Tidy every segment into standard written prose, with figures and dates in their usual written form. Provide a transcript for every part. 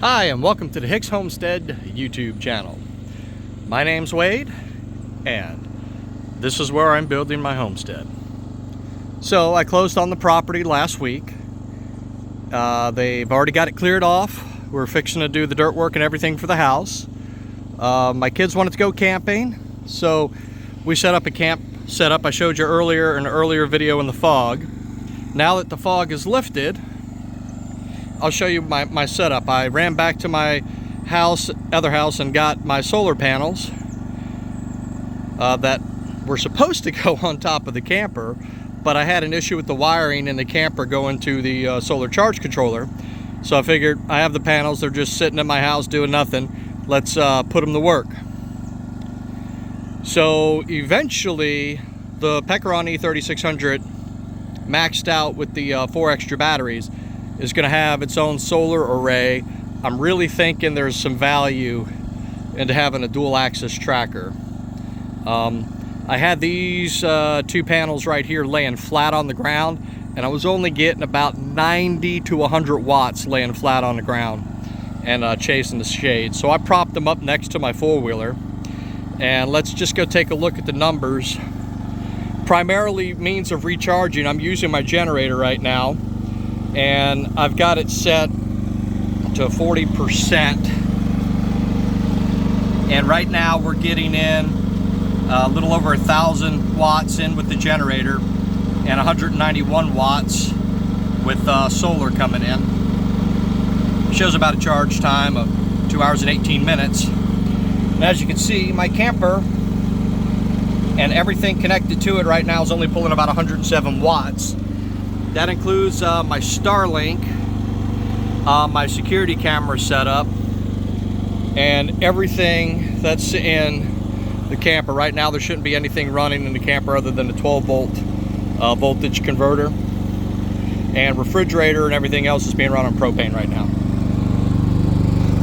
Hi, and welcome to the Hicks Homestead YouTube channel. My name's Wade, and this is where I'm building my homestead. So I closed on the property last week. They've already got it cleared off. We're fixing to do the dirt work and everything for the house. My kids wanted to go camping, so we set up a camp setup I showed you earlier in an earlier video in the fog. Now that the fog is lifted, I'll show you my setup. I ran back to my other house and got my solar panels that were supposed to go on top of the camper, but I had an issue with the wiring in the camper going to the solar charge controller. So I figured I have the panels, they're just sitting in my house doing nothing. Let's put them to work. So eventually the Pecron E3600 maxed out with the 4 extra batteries is going to have its own solar array. I'm really thinking there's some value into having a dual axis tracker. I had these 2 panels right here laying flat on the ground, and I was only getting about 90 to 100 watts laying flat on the ground and chasing the shade. So I propped them up next to my four-wheeler, and let's just go take a look at the numbers. Primarily means of recharging, I'm using my generator right now, and I've got it set to 40%, and right now we're getting in a little over 1,000 watts in with the generator and 191 watts with solar coming in. It shows about a charge time of 2 hours and 18 minutes. And as you can see, my camper and everything connected to it right now is only pulling about 107 watts. That includes my Starlink, my security camera setup, and everything that's in the camper. Right now there shouldn't be anything running in the camper other than the 12-volt voltage converter, and refrigerator and everything else is being run on propane right now.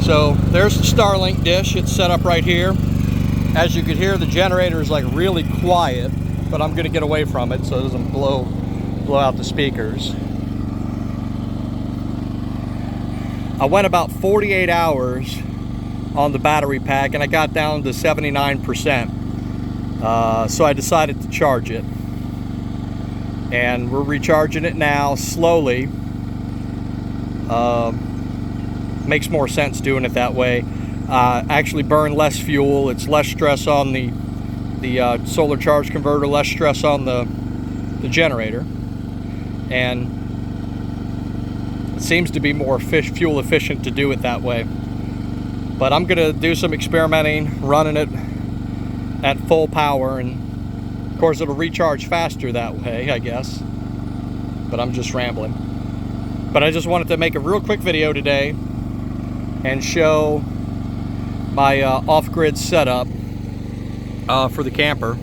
So there's the Starlink dish. It's set up right here. As you can hear, the generator is like really quiet, but I'm going to get away from it so it doesn't blow out the speakers. I went about 48 hours on the battery pack and I got down to 79%. So I decided to charge it. And we're recharging it now slowly. Makes more sense doing it that way. Actually burn less fuel. It's less stress on the solar charge converter, less stress on the generator. And it seems to be more fuel efficient to do it that way. But I'm gonna do some experimenting, running it at full power, and of course it'll recharge faster that way, I guess. But I'm just rambling. But I just wanted to make a real quick video today and show my off-grid setup for the camper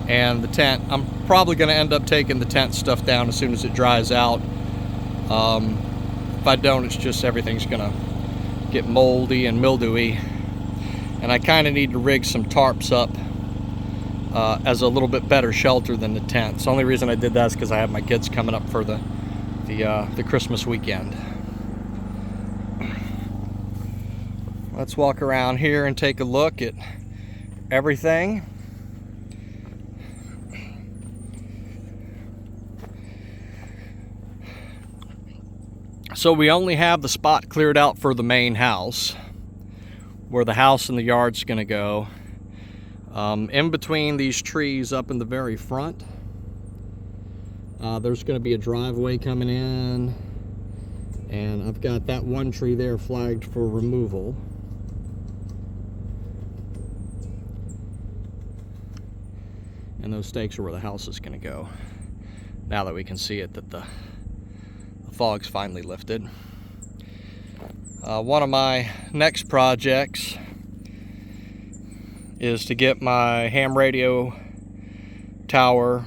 and the tent. I'm probably going to end up taking the tent stuff down as soon as it dries out. If I don't, it's just everything's going to get moldy and mildewy, and I kind of need to rig some tarps up as a little bit better shelter than the tent. The only reason I did that is because I have my kids coming up for the Christmas weekend. Let's walk around here and take a look at everything. So we only have the spot cleared out for the main house, where the house and the yard's going to go. In between these trees up in the very front, there's going to be a driveway coming in, and I've got that one tree there flagged for removal. And those stakes are where the house is going to go, now that we can see it, that the fog's finally lifted. One of my next projects is to get my ham radio tower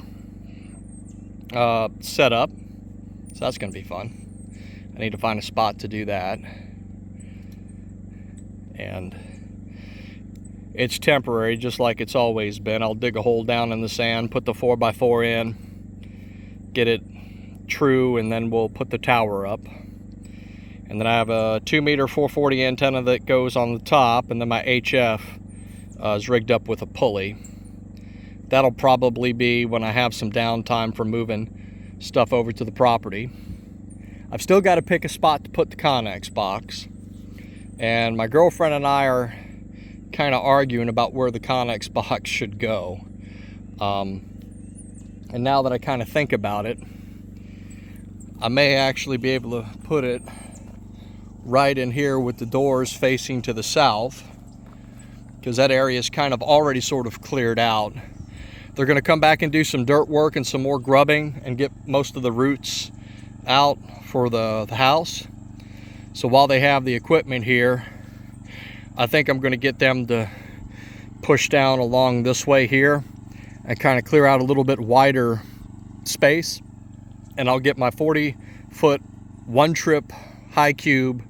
set up, so that's going to be fun. I need to find a spot to do that, and it's temporary, just like it's always been. I'll dig a hole down in the sand, put the 4x4 in, get it true, and then we'll put the tower up. And then I have a 2-meter 440 antenna that goes on the top, and then my HF is rigged up with a pulley. That'll probably be when I have some downtime for moving stuff over to the property. I've still got to pick a spot to put the Connex box, and my girlfriend and I are kind of arguing about where the Connex box should go. And now that I kind of think about it, I may actually be able to put it right in here with the doors facing to the south, because that area is kind of already sort of cleared out. They're going to come back and do some dirt work and some more grubbing and get most of the roots out for the house. So while they have the equipment here, I think I'm going to get them to push down along this way here and kind of clear out a little bit wider space. And I'll get my 40-foot one-trip high cube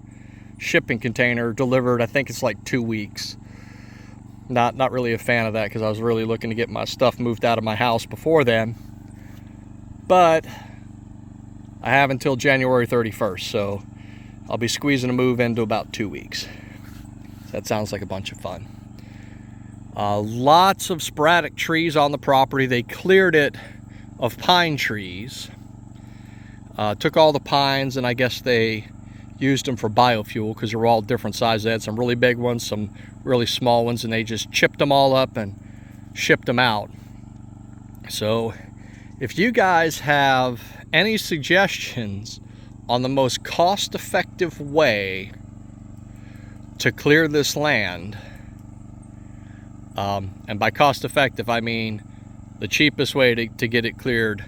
shipping container delivered. I think it's like 2 weeks. Not really a fan of that, because I was really looking to get my stuff moved out of my house before then. But I have until January 31st, so I'll be squeezing a move into about 2 weeks. That sounds like a bunch of fun. Lots of sporadic trees on the property. They cleared it of pine trees. Took all the pines, and I guess they used them for biofuel, because they're all different sizes. They had some really big ones, some really small ones, and they just chipped them all up and shipped them out. So if you guys have any suggestions on the most cost-effective way to clear this land, and by cost-effective I mean the cheapest way to get it cleared,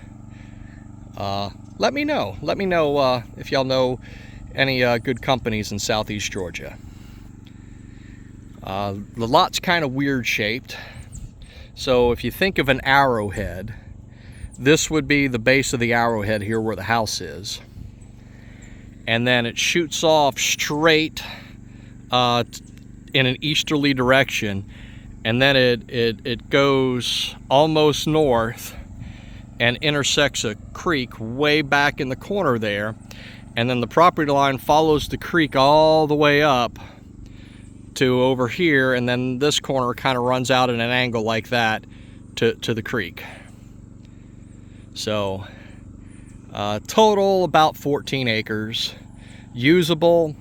let me know. Let me know if y'all know any good companies in Southeast Georgia. The lot's kind of weird shaped. So if you think of an arrowhead, this would be the base of the arrowhead here where the house is. And then it shoots off straight in an easterly direction. And then it goes almost north and intersects a creek way back in the corner there. And then the property line follows the creek all the way up to over here, and then this corner kind of runs out at an angle like that to the creek. So total about 14 acres. Usable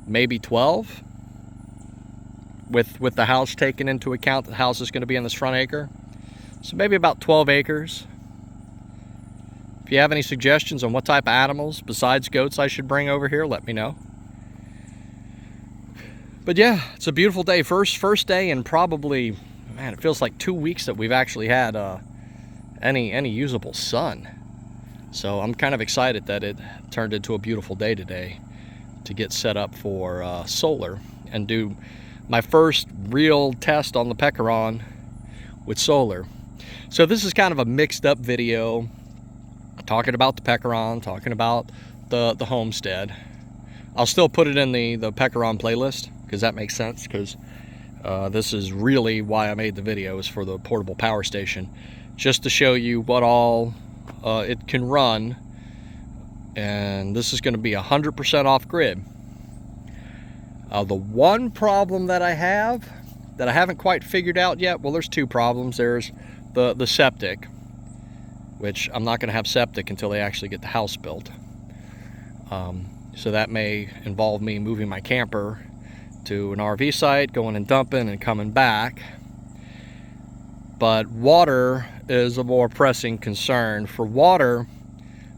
maybe 12, with the house taken into account. The house is going to be in this front acre, so maybe about 12 acres. If you have any suggestions on what type of animals besides goats I should bring over here, let me know. But yeah, it's a beautiful day. First day in probably, man, it feels like 2 weeks that we've actually had any usable sun. So I'm kind of excited that it turned into a beautiful day today to get set up for solar and do my first real test on the Pecron with solar. So this is kind of a mixed up video, talking about the Pecron, talking about the homestead. I'll still put it in the Pecron playlist, because that makes sense, because this is really why I made the video, is for the portable power station, just to show you what all it can run. And this is going to be 100% off grid. The one problem that I have that I haven't quite figured out yet, well, there's two problems. There's the septic, which I'm not going to have septic until they actually get the house built. So that may involve me moving my camper to an RV site, going and dumping and coming back. But water is a more pressing concern. For water,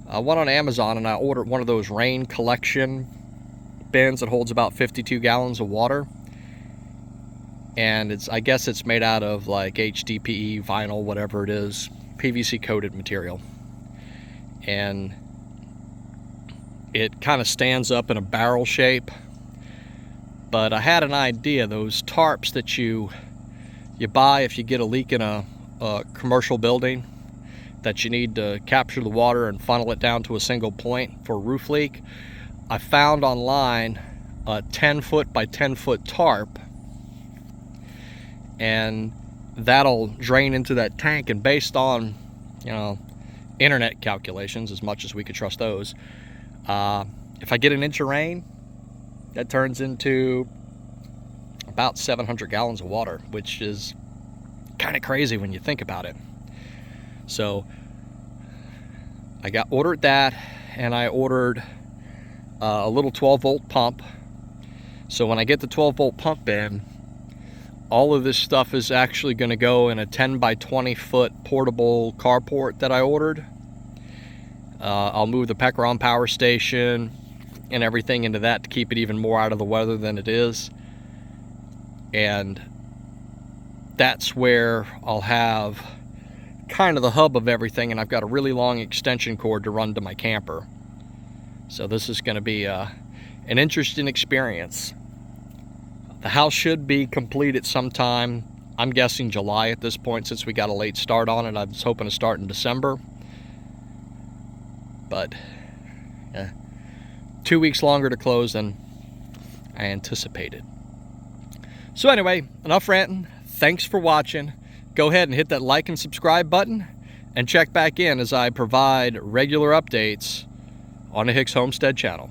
I went on Amazon and I ordered one of those rain collection bins that holds about 52 gallons of water. And I guess it's made out of like HDPE, vinyl, whatever it is, PVC coated material. And it kind of stands up in a barrel shape. But I had an idea, those tarps that you buy if you get a leak in a commercial building, that you need to capture the water and funnel it down to a single point for a roof leak. I found online a 10-foot by 10-foot tarp, and that'll drain into that tank. And based on, you know, internet calculations, as much as we could trust those, if I get an inch of rain, that turns into about 700 gallons of water, which is kind of crazy when you think about it. So I ordered that, and I ordered a little 12-volt pump. So when I get the 12-volt pump in, all of this stuff is actually going to go in a 10 by 20 foot portable carport that I ordered. I'll move the Pecron power station and everything into that to keep it even more out of the weather than it is. And that's where I'll have kind of the hub of everything, and I've got a really long extension cord to run to my camper. So this is going to be an interesting experience. The house should be completed sometime, I'm guessing July at this point, since we got a late start on it. I was hoping to start in December, but 2 weeks longer to close than I anticipated. So anyway, enough ranting. Thanks for watching. Go ahead and hit that like and subscribe button, and check back in as I provide regular updates on the Hicks Homestead channel.